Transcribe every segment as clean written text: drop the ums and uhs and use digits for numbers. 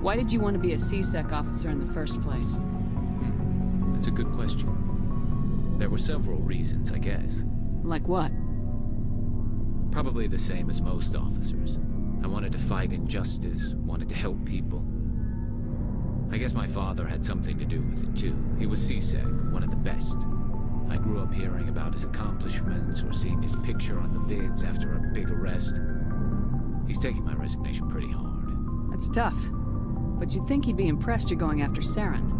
Why did you want to be a C-Sec officer in the first place? That's a good question. There were several reasons, I guess. Like what? Probably the same as most officers. I wanted to fight injustice, wanted to help people. I guess my father had something to do with it too. He was C-Sec, one of the best. I grew up hearing about his accomplishments or seeing his picture on the vids after a big arrest. He's taking my resignation pretty hard. That's tough. But you'd think he'd be impressed you're going after Saren.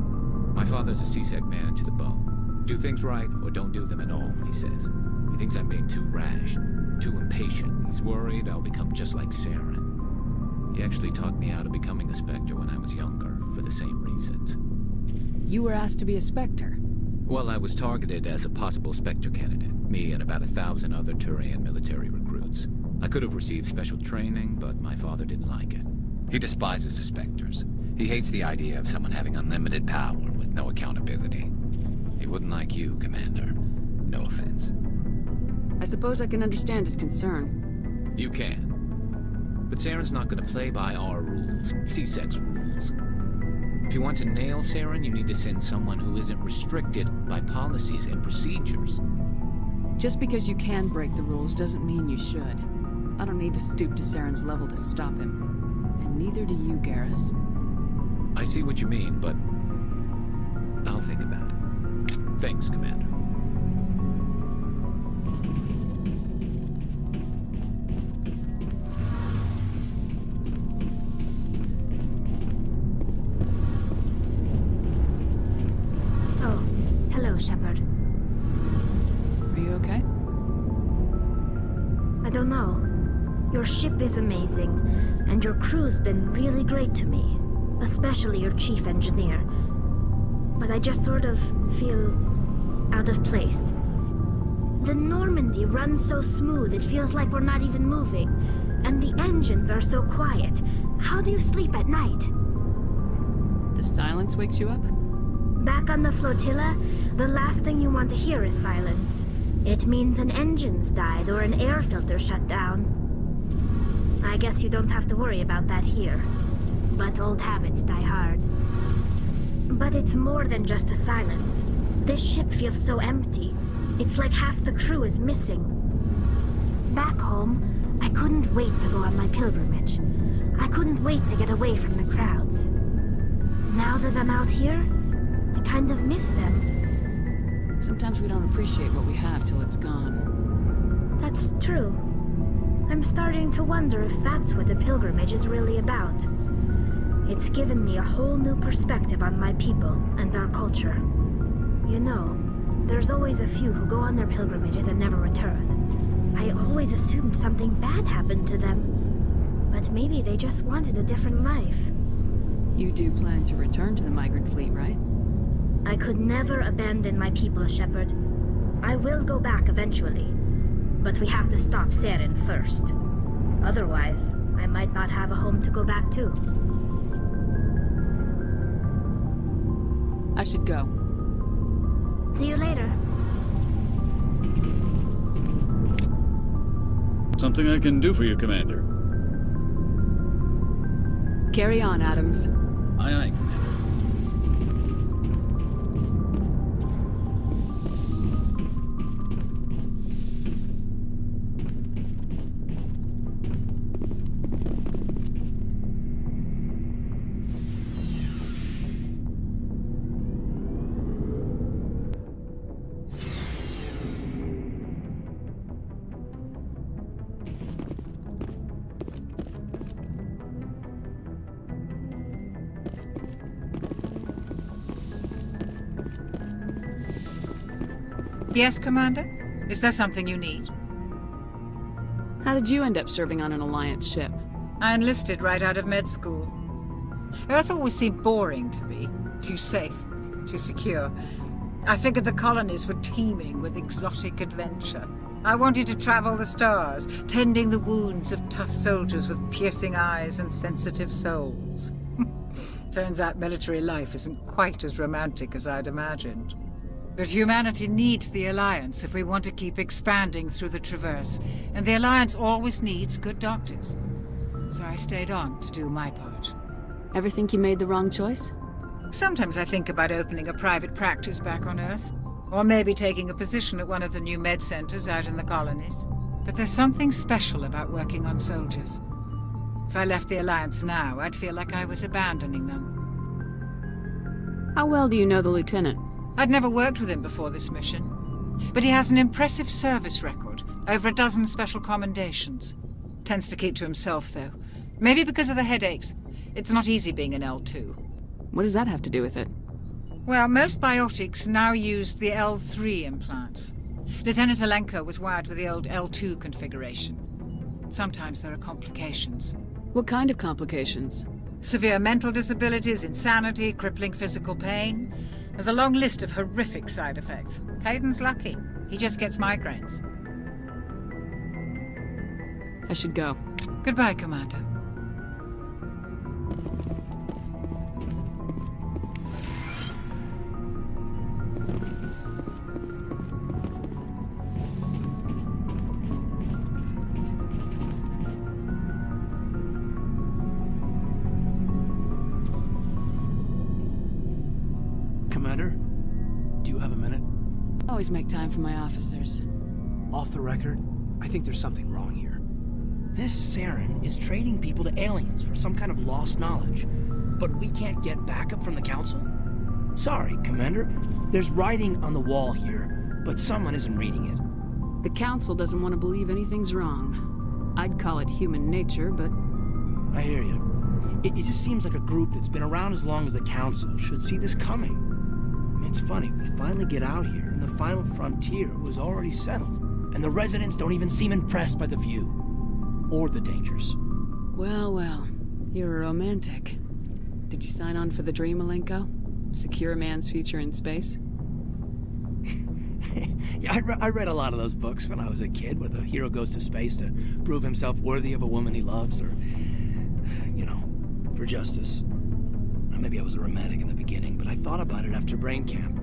My father's a C-Sec man to the bone. Do things right or don't do them at all, he says. He thinks I'm being too rash, too impatient. He's worried I'll become just like Saren. He actually talked me out of becoming a Spectre when I was younger, for the same reasons. You were asked to be a Spectre? Well, I was targeted as a possible Spectre candidate. Me and about 1,000 other Turian military recruits. I could have received special training, but my father didn't like it. He despises the Spectres. He hates the idea of someone having unlimited power with no accountability. He wouldn't like you, Commander. No offense. I suppose I can understand his concern. You can. But Saren's not going to play by our rules, C-Sec's rules. If you want to nail Saren, you need to send someone who isn't restricted by policies and procedures. Just because you can break the rules doesn't mean you should. I don't need to stoop to Saren's level to stop him. And neither do you, Garrus. I see what you mean, but I'll think about it. Thanks, Commander. Oh, hello, Shepard. Are you okay? I don't know. Your ship is amazing, and your crew's been really great to me. Especially your chief engineer. But I just sort of feel out of place. The Normandy runs so smooth it feels like we're not even moving. And the engines are so quiet. How do you sleep at night? The silence wakes you up? Back on the flotilla, the last thing you want to hear is silence. It means an engine's died or an air filter shut down. I guess you don't have to worry about that here. But old habits die hard. But it's more than just the silence. This ship feels so empty. It's like half the crew is missing. Back home, I couldn't wait to go on my pilgrimage. I couldn't wait to get away from the crowds. Now that I'm out here, I kind of miss them. Sometimes we don't appreciate what we have till it's gone. That's true. I'm starting to wonder if that's what the pilgrimage is really about. It's given me a whole new perspective on my people and our culture. You know, there's always a few who go on their pilgrimages and never return. I always assumed something bad happened to them. But maybe they just wanted a different life. You do plan to return to the migrant fleet, right? I could never abandon my people, Shepard. I will go back eventually. But we have to stop Saren first. Otherwise, I might not have a home to go back to. I should go. See you later. Something I can do for you, Commander. Carry on, Adams. Aye, aye, Commander. Yes, Commander? Is there something you need? How did you end up serving on an Alliance ship? I enlisted right out of med school. Earth always seemed boring to me. Too safe, too secure. I figured the colonies were teeming with exotic adventure. I wanted to travel the stars, tending the wounds of tough soldiers with piercing eyes and sensitive souls. Turns out military life isn't quite as romantic as I'd imagined. But humanity needs the Alliance if we want to keep expanding through the Traverse, and the Alliance always needs good doctors. So I stayed on to do my part. Ever think you made the wrong choice? Sometimes I think about opening a private practice back on Earth. Or maybe taking a position at one of the new med centers out in the colonies. But there's something special about working on soldiers. If I left the Alliance now, I'd feel like I was abandoning them. How well do you know the lieutenant? I'd never worked with him before this mission. But he has an impressive service record, over a dozen special commendations. Tends to keep to himself, though. Maybe because of the headaches. It's not easy being an L2. What does that have to do with it? Well, most biotics now use the L3 implants. Lieutenant Alenko was wired with the old L2 configuration. Sometimes there are complications. What kind of complications? Severe mental disabilities, insanity, crippling physical pain. There's a long list of horrific side effects. Caden's lucky. He just gets migraines. I should go. Goodbye, Commander. Commander, do you have a minute? Always make time for my officers. Off the record, I think there's something wrong here. This Saren is trading people to aliens for some kind of lost knowledge, but we can't get backup from the Council? Sorry, Commander. There's writing on the wall here, but someone isn't reading it. The Council doesn't want to believe anything's wrong. I'd call it human nature, but... I hear you. It just seems like a group that's been around as long as the Council should see this coming. I mean, it's funny, we finally get out here, and the final frontier was already settled. And the residents don't even seem impressed by the view. Or the dangers. Well, well. You're a romantic. Did you sign on for the dream, Alenko? Secure a man's future in space? Yeah, I read a lot of those books when I was a kid, where the hero goes to space to prove himself worthy of a woman he loves, or, you know, for justice. Maybe I was a romantic in the beginning, but I thought about it after brain camp.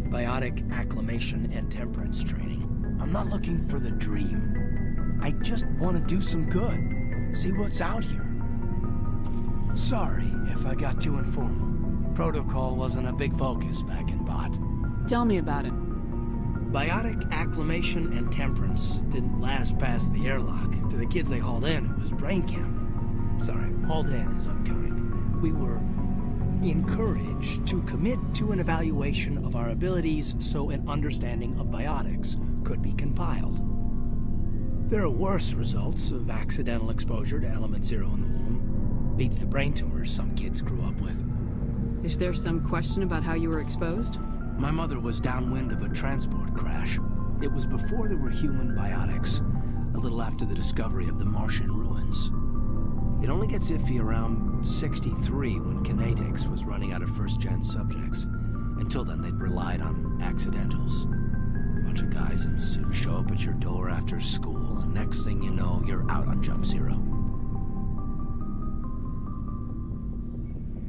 Biotic acclimation and temperance training. I'm not looking for the dream. I just want to do some good. See what's out here. Sorry if I got too informal. Protocol wasn't a big focus back in Bot. Tell me about it. Biotic acclimation and temperance didn't last past the airlock. To the kids they hauled in, it was brain camp. Sorry, hauled in is unkind. We were encouraged to commit to an evaluation of our abilities so an understanding of biotics could be compiled. There are worse results of accidental exposure to element 0 in the womb. Beats the brain tumors some kids grew up with. Is there some question about how you were exposed? My mother was downwind of a transport crash. It was before there were human biotics, a little after the discovery of the Martian ruins. It only gets iffy around 63 when Kinetics was running out of first-gen subjects. Until then, they'd relied on accidentals. A bunch of guys in suits show up at your door after school, and next thing you know, you're out on Jump Zero.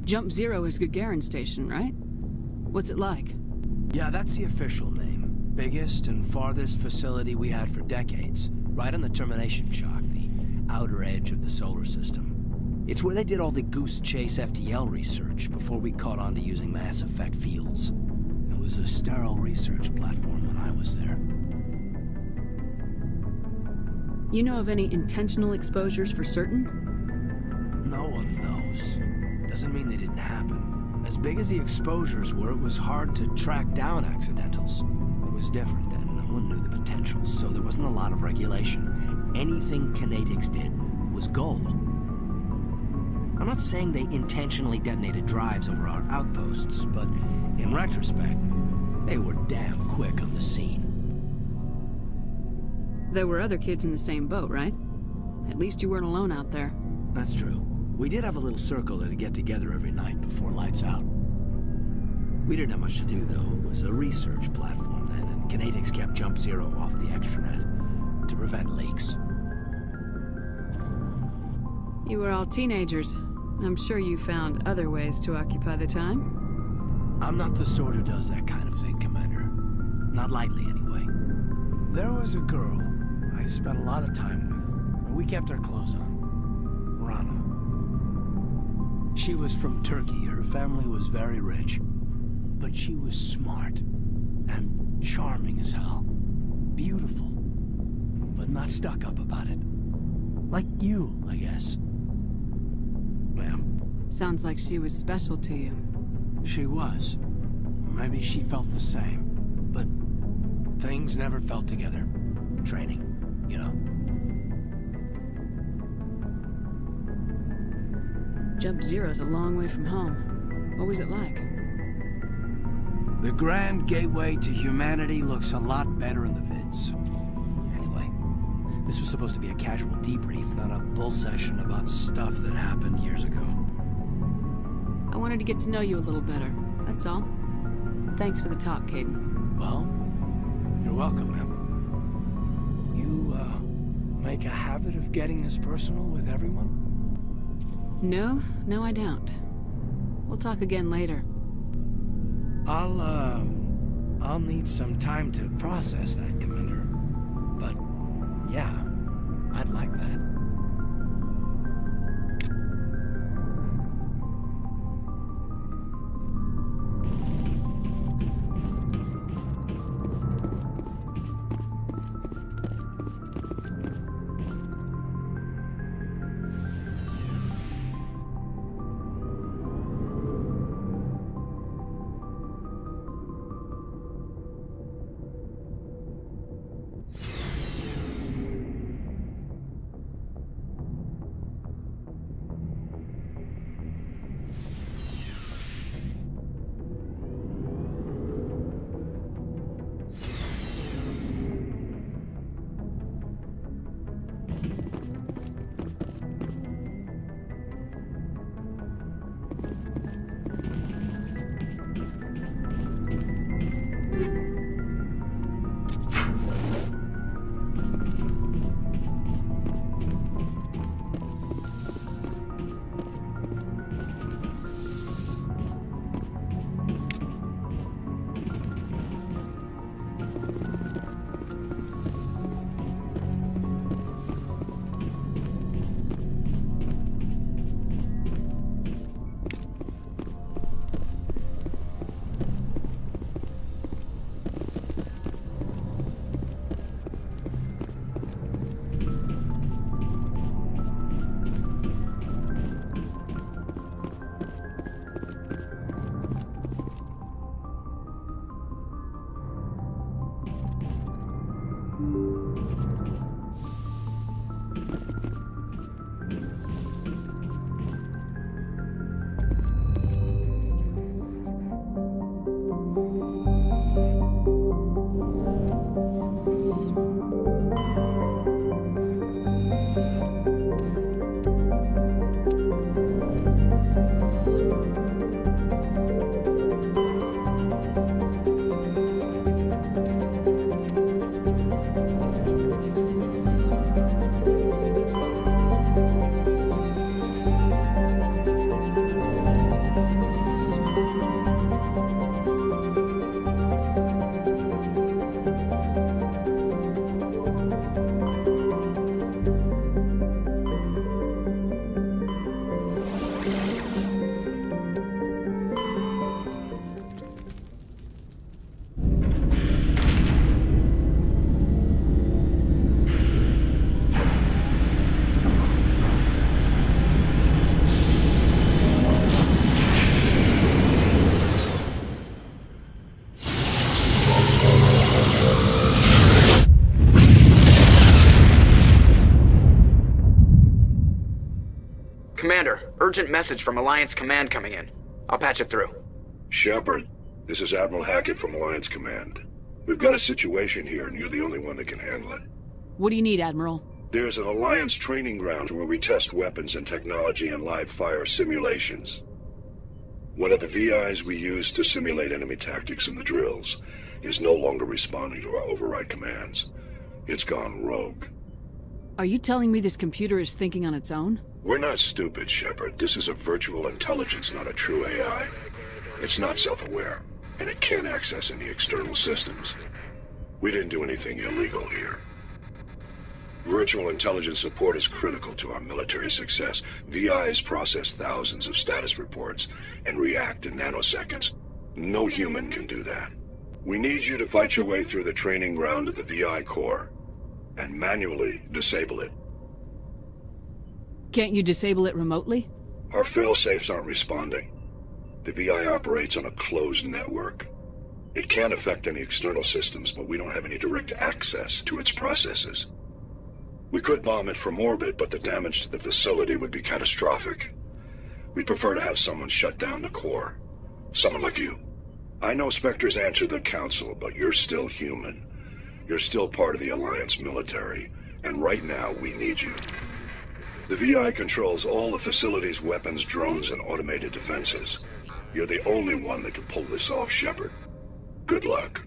Jump Zero is Gagarin Station, right? What's it like? Yeah, that's the official name. Biggest and farthest facility we had for decades. Right on the termination shock, the outer edge of the solar system. It's where they did all the Goose Chase FTL research before we caught on to using mass effect fields. It was a sterile research platform when I was there. You know of any intentional exposures for certain? No one knows. Doesn't mean they didn't happen. As big as the exposures were, it was hard to track down accidentals. It was different then. No one knew the potential, so there wasn't a lot of regulation. Anything Kinetics did was gold. I'm not saying they intentionally detonated drives over our outposts, but in retrospect, they were damn quick on the scene. There were other kids in the same boat, right? At least you weren't alone out there. That's true. We did have a little circle that'd get together every night before lights out. We didn't have much to do, though. It was a research platform then, and Kinetics kept Jump Zero off the extranet to prevent leaks. You were all teenagers. I'm sure you found other ways to occupy the time. I'm not the sort who does that kind of thing, Commander. Not lightly, anyway. There was a girl I spent a lot of time with. We kept our clothes on. Rana. She was from Turkey. Her family was very rich. But she was smart and charming as hell. Beautiful, but not stuck up about it. Like you, I guess. Ma'am. Sounds like she was special to you. She was. Maybe she felt the same. But things never felt together. Training, you know. Jump Zero's a long way from home. What was it like? The Grand Gateway to Humanity looks a lot better in the vids. Anyway, this was supposed to be a casual debrief, not a bull session about stuff that happened years ago. I wanted to get to know you a little better, that's all. Thanks for the talk, Caden. Well, you're welcome, ma'am. You, make a habit of getting this personal with everyone? No, I don't. We'll talk again later. I'll need some time to process that, Commander. But, yeah, I'd like that. Commander, urgent message from Alliance Command coming in. I'll patch it through. Shepard, this is Admiral Hackett from Alliance Command. We've got a situation here, and you're the only one that can handle it. What do you need, Admiral? There's an Alliance training ground where we test weapons and technology in live fire simulations. One of the VIs we use to simulate enemy tactics in the drills is no longer responding to our override commands. It's gone rogue. Are you telling me this computer is thinking on its own? We're not stupid, Shepard. This is a virtual intelligence, not a true AI. It's not self-aware, and it can't access any external systems. We didn't do anything illegal here. Virtual intelligence support is critical to our military success. VIs process thousands of status reports and react in nanoseconds. No human can do that. We need you to fight your way through the training ground of the VI core and manually disable it. Can't you disable it remotely? Our failsafes aren't responding. The VI operates on a closed network. It can affect any external systems, but we don't have any direct access to its processes. We could bomb it from orbit, but the damage to the facility would be catastrophic. We'd prefer to have someone shut down the core. Someone like you. I know Spectres answer the Council, but you're still human. You're still part of the Alliance military, and right now we need you. The VI controls all the facility's weapons, drones, and automated defenses. You're the only one that can pull this off, Shepard. Good luck.